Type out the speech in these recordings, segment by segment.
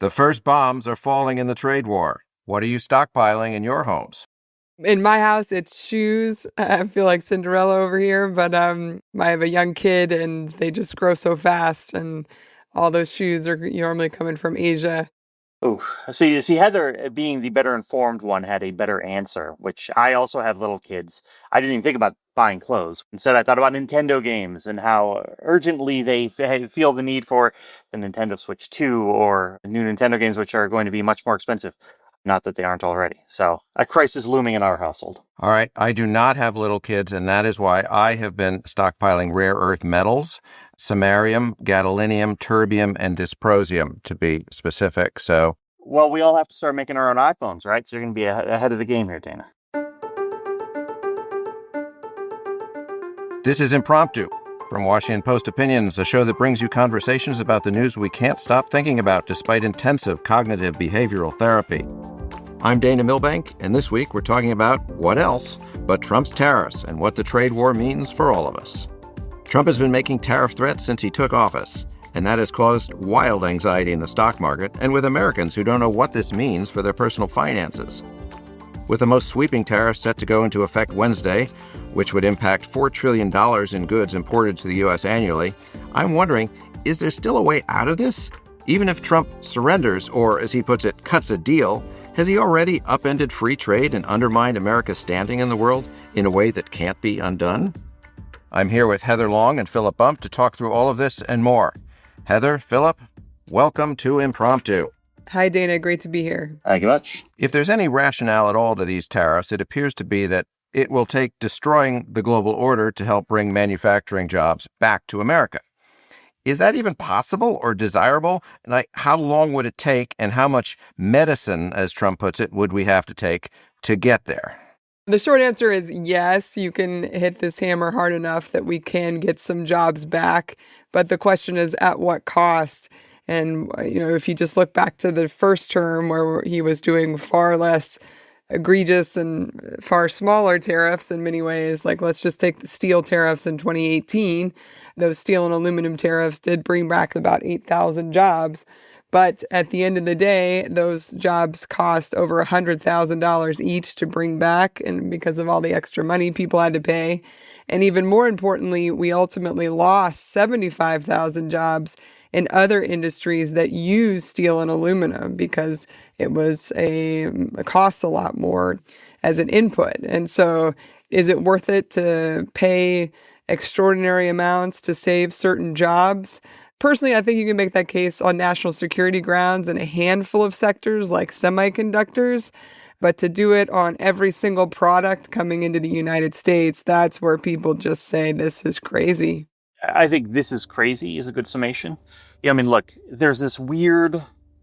The first bombs are falling in the trade war. What are you stockpiling in your homes? In my house, it's shoes. I feel like Cinderella over here, but I have a young kid and they just grow so fast, and all those shoes are normally coming from Asia. Oh, see, Heather, being the better informed one, had a better answer, which I also have little kids. I didn't even think about buying clothes. Instead, I thought about Nintendo games and how urgently they feel the need for the Nintendo Switch 2 or new Nintendo games, which are going to be much more expensive. Not that they aren't already. So, a crisis looming in our household. All right, I do not have little kids, and that is why I have been stockpiling rare earth metals, samarium, gadolinium, terbium, and dysprosium, to be specific. So, well, we all have to start making our own iPhones, right? So you're going to be ahead of the game here, Dana. This is Impromptu from Washington Post Opinions, a show that brings you conversations about the news we can't stop thinking about despite intensive cognitive behavioral therapy. I'm Dana Milbank, and this week we're talking about what else but Trump's tariffs and what the trade war means for all of us. Trump has been making tariff threats since he took office, and that has caused wild anxiety in the stock market and with Americans who don't know what this means for their personal finances. With the most sweeping tariffs set to go into effect Wednesday, which would impact $4 trillion in goods imported to the U.S. annually, I'm wondering, is there still a way out of this? Even if Trump surrenders, or as he puts it, cuts a deal, has he already upended free trade and undermined America's standing in the world in a way that can't be undone? I'm here with Heather Long and Philip Bump to talk through all of this and more. Heather, Philip, welcome to Impromptu. Hi, Dana. Great to be here. Thank you much. If there's any rationale at all to these tariffs, it appears to be that it will take destroying the global order to help bring manufacturing jobs back to America. Is that even possible or desirable? Like, how long would it take, and how much medicine, as Trump puts it, would we have to take to get there? The short answer is yes, you can hit this hammer hard enough that we can get some jobs back. But the question is, at what cost? And, if you just look back to the first term where he was doing far less egregious and far smaller tariffs in many ways, like let's just take the steel tariffs in 2018. Those steel and aluminum tariffs did bring back about 8,000 jobs. But at the end of the day, those jobs cost over $100,000 each to bring back, and because of all the extra money people had to pay. And even more importantly, we ultimately lost 75,000 jobs in other industries that use steel and aluminum because it costs a lot more as an input. And so is it worth it to pay extraordinary amounts to save certain jobs? Personally, I think you can make that case on national security grounds in a handful of sectors like semiconductors. But to do it on every single product coming into the United States, that's where people just say this is crazy. I think this is crazy is a good summation. Yeah, I mean, look, there's this weird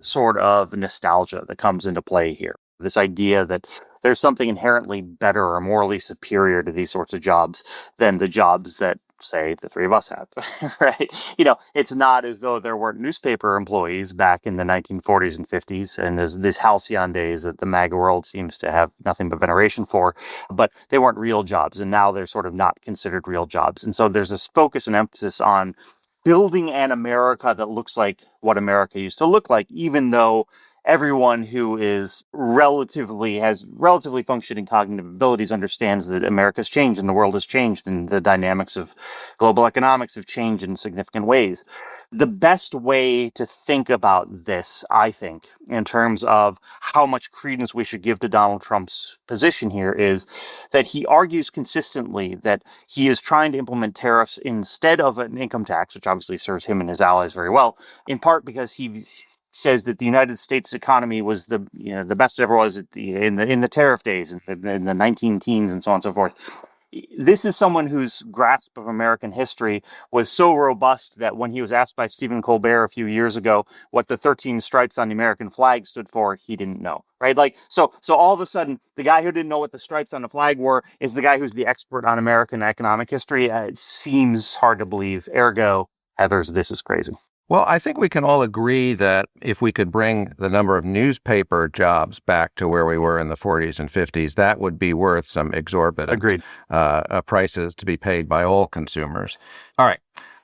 sort of nostalgia that comes into play here. This idea that there's something inherently better or morally superior to these sorts of jobs than the jobs that, say, the three of us have, right? It's not as though there weren't newspaper employees back in the 1940s and 50s, and there's this halcyon days that the MAGA world seems to have nothing but veneration for, but they weren't real jobs, and now they're sort of not considered real jobs. And so there's this focus and emphasis on building an America that looks like what America used to look like, even though everyone who has relatively functioning cognitive abilities understands that America's changed and the world has changed and the dynamics of global economics have changed in significant ways. The best way to think about this, I think, in terms of how much credence we should give to Donald Trump's position here is that he argues consistently that he is trying to implement tariffs instead of an income tax, which obviously serves him and his allies very well, in part because he says that the United States economy was the best it ever was in the tariff days in the 19 teens and so on and so forth. This is someone whose grasp of American history was so robust that when he was asked by Stephen Colbert a few years ago what the 13 stripes on the American flag stood for, he didn't know, right? So all of a sudden, the guy who didn't know what the stripes on the flag were is the guy who's the expert on American economic history. It seems hard to believe. Ergo, Heather's, this is crazy. Well, I think we can all agree that if we could bring the number of newspaper jobs back to where we were in the 40s and 50s, that would be worth some exorbitant prices to be paid by all consumers. All right.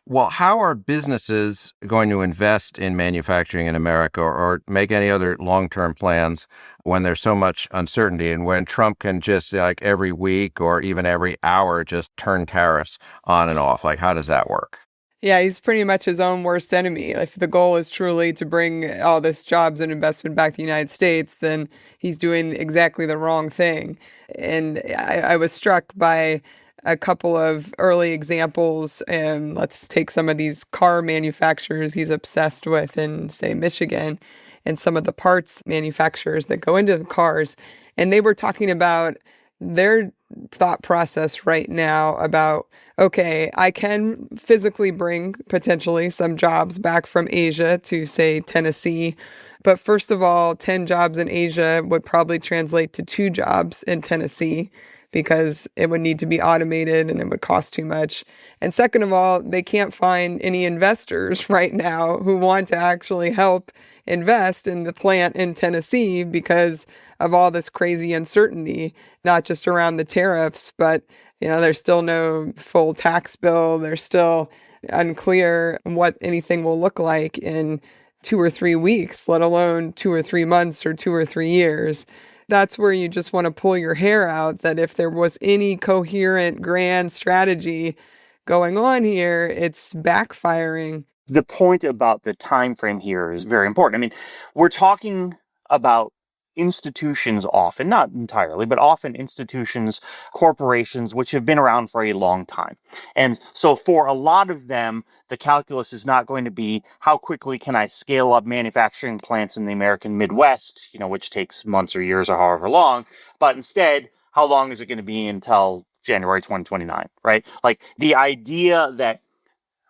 Well, how are businesses going to invest in manufacturing in America or make any other long-term plans when there's so much uncertainty and when Trump can just like every week or even every hour just turn tariffs on and off? Like, how does that work? Yeah, he's pretty much his own worst enemy. If the goal is truly to bring all this jobs and investment back to the United States, then he's doing exactly the wrong thing. And I was struck by a couple of early examples. And let's take some of these car manufacturers he's obsessed with in, say, Michigan, and some of the parts manufacturers that go into the cars. And they were talking about their thought process right now about, okay, I can physically bring potentially some jobs back from Asia to, say, Tennessee. But first of all, 10 jobs in Asia would probably translate to 2 jobs in Tennessee because it would need to be automated and it would cost too much. And second of all, they can't find any investors right now who want to actually help invest in the plant in Tennessee because of all this crazy uncertainty, not just around the tariffs, but there's still no full tax bill. There's still unclear what anything will look like in 2 or 3 weeks, let alone 2 or 3 months or 2 or 3 years. That's where you just want to pull your hair out, that if there was any coherent grand strategy going on here, it's backfiring. The point about the time frame here is very important. I mean, we're talking about institutions often, not entirely, but often institutions, corporations, which have been around for a long time. And so for a lot of them, the calculus is not going to be how quickly can I scale up manufacturing plants in the American Midwest, which takes months or years or however long, but instead, how long is it going to be until January 2029, right? Like the idea that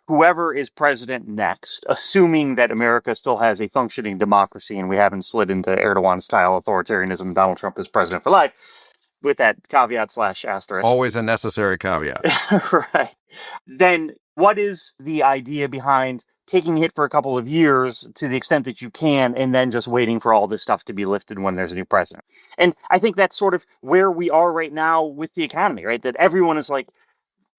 whoever is president next, assuming that America still has a functioning democracy and we haven't slid into Erdogan-style authoritarianism, Donald Trump is president for life, with that caveat / asterisk. Always a necessary caveat. Right. Then what is the idea behind taking a hit for a couple of years to the extent that you can and then just waiting for all this stuff to be lifted when there's a new president? And I think that's sort of where we are right now with the economy, right? That everyone is like,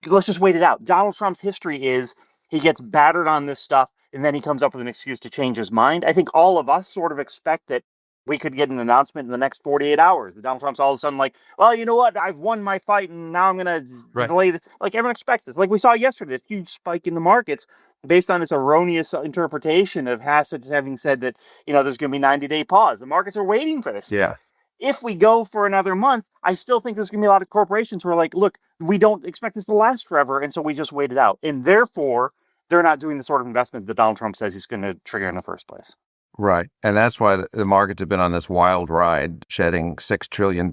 let's just wait it out. Donald Trump's history is he gets battered on this stuff, and then he comes up with an excuse to change his mind. I think all of us sort of expect that we could get an announcement in the next 48 hours. That Donald Trump's all of a sudden like, well, you know what? I've won my fight, and now I'm going to delay this. Like, everyone expects this. Like we saw yesterday, a huge spike in the markets based on this erroneous interpretation of Hassett having said that, there's going to be a 90-day pause. The markets are waiting for this. Yeah. If we go for another month, I still think there's going to be a lot of corporations who are like, look, we don't expect this to last forever, and so we just wait it out. And therefore, they're not doing the sort of investment that Donald Trump says he's going to trigger in the first place. Right. And that's why the markets have been on this wild ride, shedding $6 trillion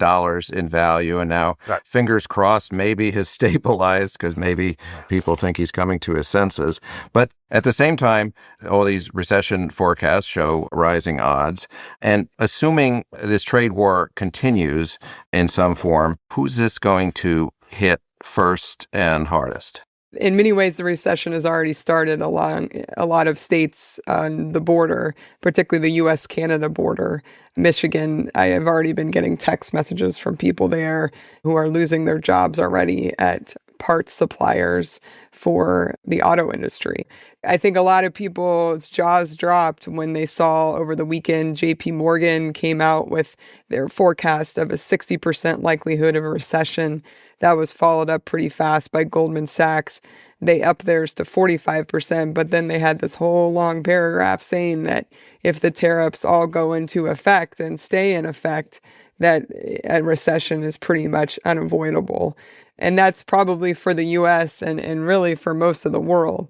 in value. And now, fingers crossed, maybe has stabilized because maybe people think he's coming to his senses. But at the same time, all these recession forecasts show rising odds. And assuming this trade war continues in some form, who's this going to hit first and hardest? In many ways, the recession has already started along a lot of states on the border, particularly the U.S.-Canada border. Michigan, I have already been getting text messages from people there who are losing their jobs already at parts suppliers for the auto industry. I think a lot of people's jaws dropped when they saw over the weekend JP Morgan came out with their forecast of a 60% likelihood of a recession. That was followed up pretty fast by Goldman Sachs. They upped theirs to 45%, but then they had this whole long paragraph saying that if the tariffs all go into effect and stay in effect, that a recession is pretty much unavoidable. And that's probably for the U.S. and really for most of the world.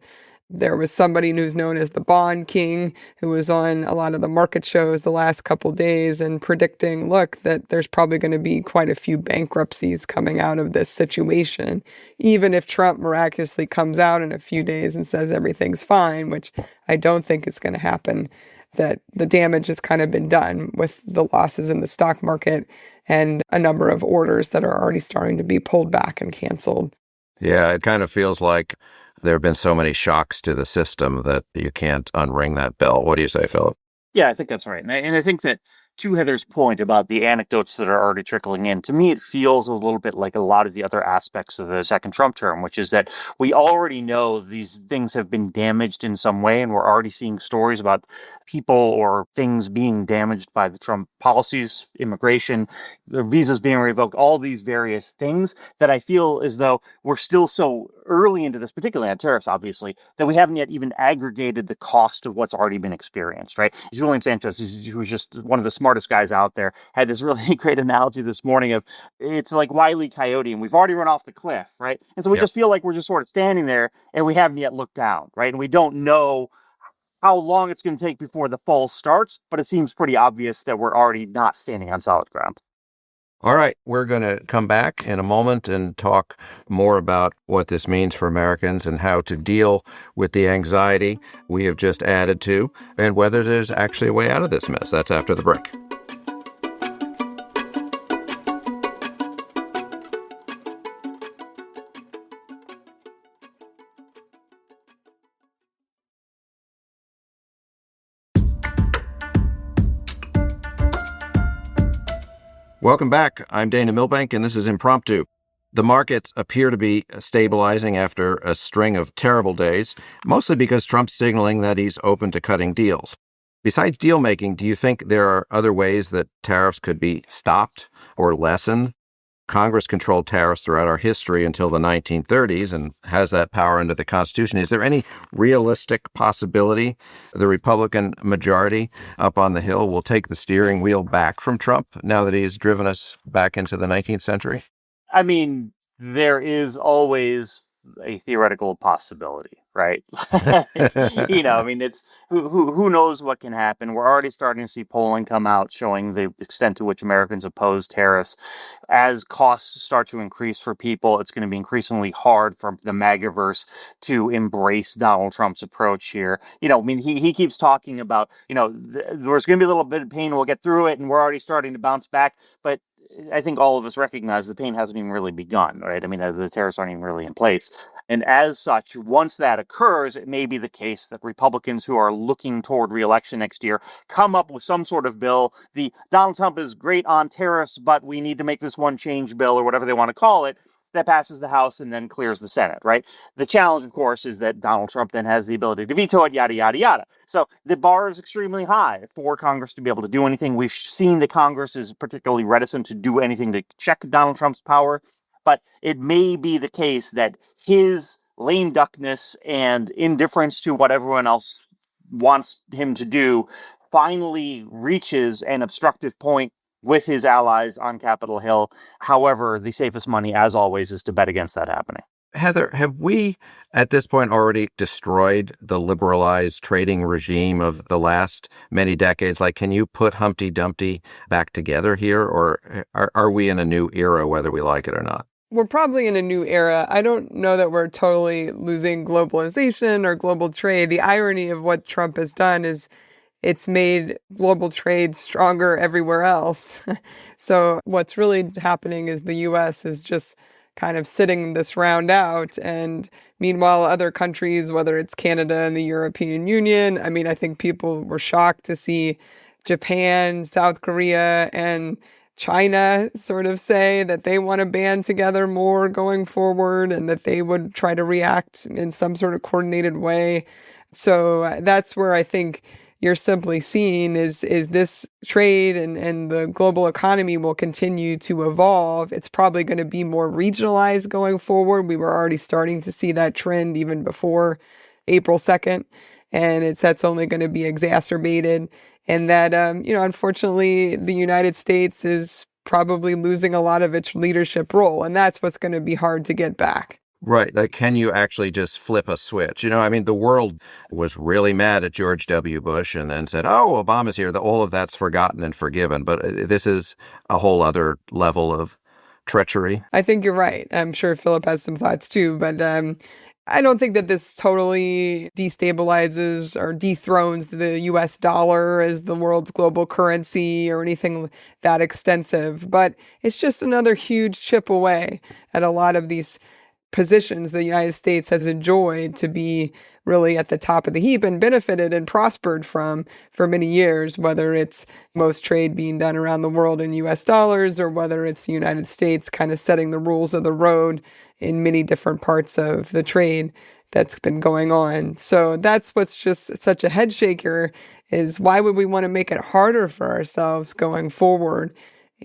There was somebody who's known as the Bond King who was on a lot of the market shows the last couple days and predicting, look, that there's probably going to be quite a few bankruptcies coming out of this situation. Even if Trump miraculously comes out in a few days and says everything's fine, which I don't think is going to happen, that the damage has kind of been done with the losses in the stock market and a number of orders that are already starting to be pulled back and canceled. Yeah, it kind of feels like there have been so many shocks to the system that you can't unring that bell. What do you say, Philip? Yeah, I think that's right. And I think that to Heather's point about the anecdotes that are already trickling in, to me, it feels a little bit like a lot of the other aspects of the second Trump term, which is that we already know these things have been damaged in some way, and we're already seeing stories about people or things being damaged by the Trump policies, immigration, the visas being revoked, all these various things that I feel as though we're still so early into this, particularly on tariffs, obviously, that we haven't yet even aggregated the cost of what's already been experienced, right? Julian Sanchez, who's just one of the smartest guys out there, had this really great analogy this morning of it's like Wile E. Coyote, and we've already run off the cliff, right? And so we just feel like we're just sort of standing there, and we haven't yet looked down, right? And we don't know how long it's going to take before the fall starts, but it seems pretty obvious that we're already not standing on solid ground. All right, we're going to come back in a moment and talk more about what this means for Americans and how to deal with the anxiety we have just added to, and whether there's actually a way out of this mess. That's after the break. Welcome back. I'm Dana Milbank, and this is Impromptu. The markets appear to be stabilizing after a string of terrible days, mostly because Trump's signaling that he's open to cutting deals. Besides deal making, do you think there are other ways that tariffs could be stopped or lessened? Congress controlled tariffs throughout our history until the 1930s and has that power under the Constitution. Is there any realistic possibility the Republican majority up on the Hill will take the steering wheel back from Trump now that he's driven us back into the 19th century? I mean, there is always a theoretical possibility, right? I mean, it's who knows what can happen. We're already starting to see polling come out showing the extent to which Americans oppose tariffs. As costs start to increase for people, it's going to be increasingly hard for the MAGAverse to embrace Donald Trump's approach here. I mean, he keeps talking about, there's going to be a little bit of pain, we'll get through it, and we're already starting to bounce back. But I think all of us recognize the pain hasn't even really begun, right? I mean, the tariffs aren't even really in place. And as such, once that occurs, it may be the case that Republicans who are looking toward re-election next year come up with some sort of bill. The Donald Trump is great on tariffs, but we need to make this one change bill or whatever they want to call it, that passes the House and then clears the Senate, right? The challenge, of course, is that Donald Trump then has the ability to veto it, yada, yada, yada. So the bar is extremely high for Congress to be able to do anything. We've seen that Congress is particularly reticent to do anything to check Donald Trump's power, but it may be the case that his lame duckness and indifference to what everyone else wants him to do finally reaches an obstructive point with his allies on Capitol Hill. However, the safest money, as always, is to bet against that happening. Heather, have we at this point already destroyed the liberalized trading regime of the last many decades? Like, can you put Humpty Dumpty back together here, or are we in a new era, whether we like it or not? We're probably in a new era. I don't know that we're totally losing globalization or global trade. The irony of what Trump has done is it's made global trade stronger everywhere else. So what's really happening is the U.S. is just kind of sitting this round out. And meanwhile, other countries, whether it's Canada and the European Union, I mean, I think people were shocked to see Japan, South Korea, and China sort of say that they want to band together more going forward and that they would try to react in some sort of coordinated way. So that's where I think you're simply seeing is this trade and the global economy will continue to evolve. It's probably going to be more regionalized going forward. We were already starting to see that trend even before April 2nd, and that's only going to be exacerbated. And that, unfortunately, the United States is probably losing a lot of its leadership role, and that's what's going to be hard to get back. Right. Like, can you actually just flip a switch? I mean, the world was really mad at George W. Bush and then said, oh, Obama's here. All of that's forgotten and forgiven. But this is a whole other level of treachery. I think you're right. I'm sure Philip has some thoughts too. But I don't think that this totally destabilizes or dethrones the U.S. dollar as the world's global currency or anything that extensive. But it's just another huge chip away at a lot of these positions the United States has enjoyed to be really at the top of the heap and benefited and prospered from for many years, whether it's most trade being done around the world in US dollars or whether it's the United States kind of setting the rules of the road in many different parts of the trade that's been going on. So that's what's just such a head shaker, is why would we want to make it harder for ourselves going forward?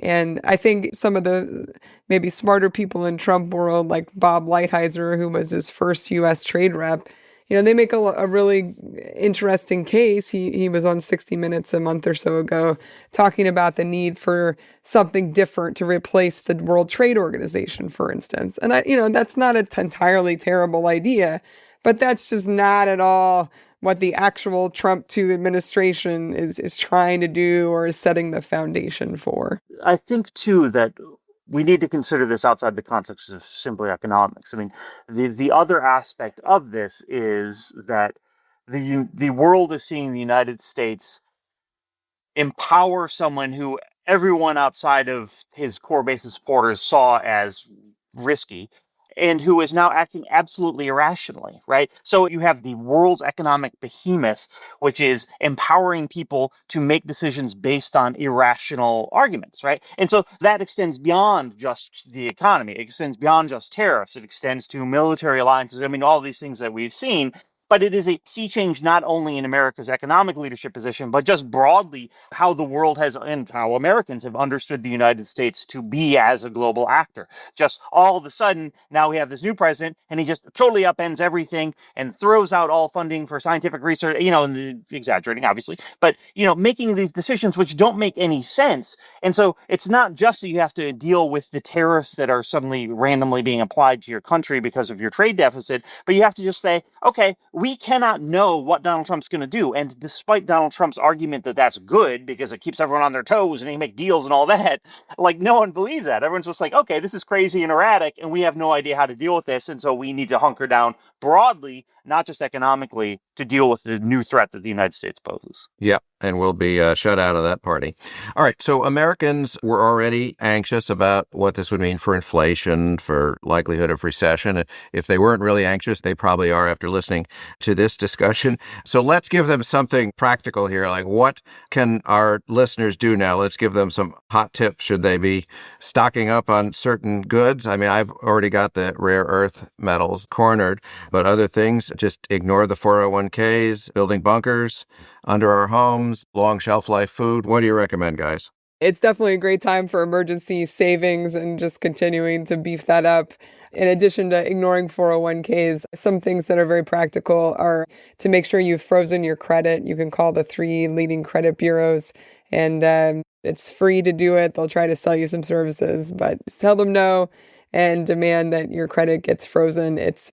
And I think some of the maybe smarter people in Trump world, like Bob Lighthizer, who was his first U.S. trade rep, they make a really interesting case. He was on 60 Minutes a month or so ago talking about the need for something different to replace the World Trade Organization, for instance. And that's not an entirely terrible idea, but that's just not at all what the actual Trump 2 administration is trying to do or is setting the foundation for. I think, too, that we need to consider this outside the context of simply economics. I mean, the other aspect of this is that the world is seeing the United States empower someone who everyone outside of his core base of supporters saw as risky, and who is now acting absolutely irrationally, right? So you have the world's economic behemoth, which is empowering people to make decisions based on irrational arguments, right? And so that extends beyond just the economy. It extends beyond just tariffs. It extends to military alliances. I mean, all these things that we've seen. But it is a sea change not only in America's economic leadership position, but just broadly how the world has and how Americans have understood the United States to be as a global actor. Just all of a sudden, now we have this new president, and he just totally upends everything and throws out all funding for scientific research, and exaggerating, obviously, but, making these decisions which don't make any sense. And so it's not just that you have to deal with the tariffs that are suddenly randomly being applied to your country because of your trade deficit, but you have to just say, okay, we cannot know what Donald Trump's going to do. And despite Donald Trump's argument that that's good because it keeps everyone on their toes and he make deals and all that, like, no one believes that. Everyone's just like, okay, this is crazy and erratic and we have no idea how to deal with this. And so we need to hunker down broadly, not just economically, to deal with the new threat that the United States poses. Yep. And we'll be shut out of that party. All right. So Americans were already anxious about what this would mean for inflation, for likelihood of recession. If they weren't really anxious, they probably are after listening to this discussion. So let's give them something practical here. Like, what can our listeners do now? Let's give them some hot tips. Should they be stocking up on certain goods? I mean, I've already got the rare earth metals cornered, but other things, just ignore the 401ks, building bunkers under our homes, long shelf life food. What do you recommend, guys? It's definitely a great time for emergency savings and just continuing to beef that up. In addition to ignoring 401ks, some things that are very practical are to make sure you've frozen your credit. You can call the 3 leading credit bureaus, and it's free to do it. They'll try to sell you some services, but just tell them no and demand that your credit gets frozen. It's,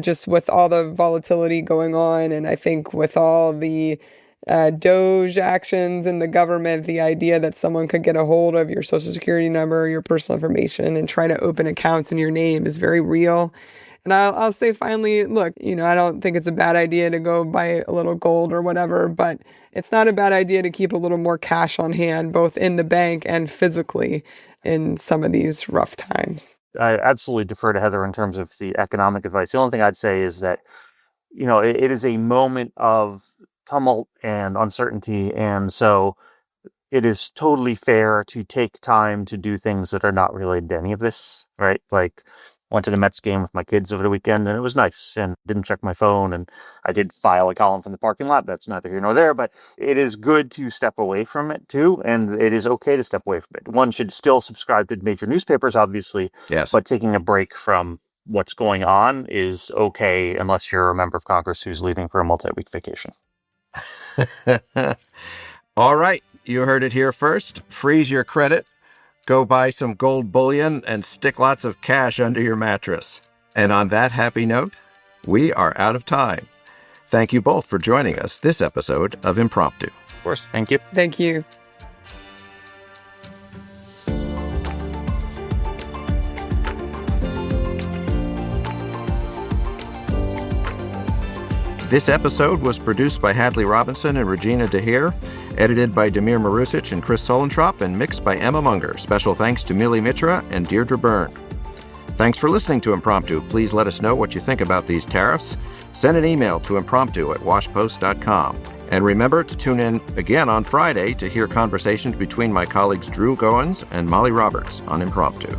just with all the volatility going on, and I think with all the Doge actions in the government, the idea that someone could get a hold of your social security number, your personal information, and try to open accounts in your name is very real. And I'll say finally, look, I don't think it's a bad idea to go buy a little gold or whatever, but it's not a bad idea to keep a little more cash on hand, both in the bank and physically in some of these rough times. I absolutely defer to Heather in terms of the economic advice. The only thing I'd say is that, it is a moment of tumult and uncertainty. And so it is totally fair to take time to do things that are not related to any of this, right? Like, went to the Mets game with my kids over the weekend and it was nice and didn't check my phone. And I did file a column from the parking lot. That's neither here nor there, but it is good to step away from it too. And it is okay to step away from it. One should still subscribe to major newspapers, obviously, Yes. But taking a break from what's going on is okay unless you're a member of Congress who's leaving for a multi-week vacation. All right. You heard it here first. Freeze your credit. Go buy some gold bullion and stick lots of cash under your mattress. And on that happy note, we are out of time. Thank you both for joining us this episode of Impromptu. Of course. Thank you. Thank you. This episode was produced by Hadley Robinson and Regina DeHeer, edited by Damir Marusic and Chris Solentrop, and mixed by Emma Munger. Special thanks to Millie Mitra and Deirdre Byrne. Thanks for listening to Impromptu. Please let us know what you think about these tariffs. Send an email to impromptu@washpost.com. And remember to tune in again on Friday to hear conversations between my colleagues Drew Goins and Molly Roberts on Impromptu.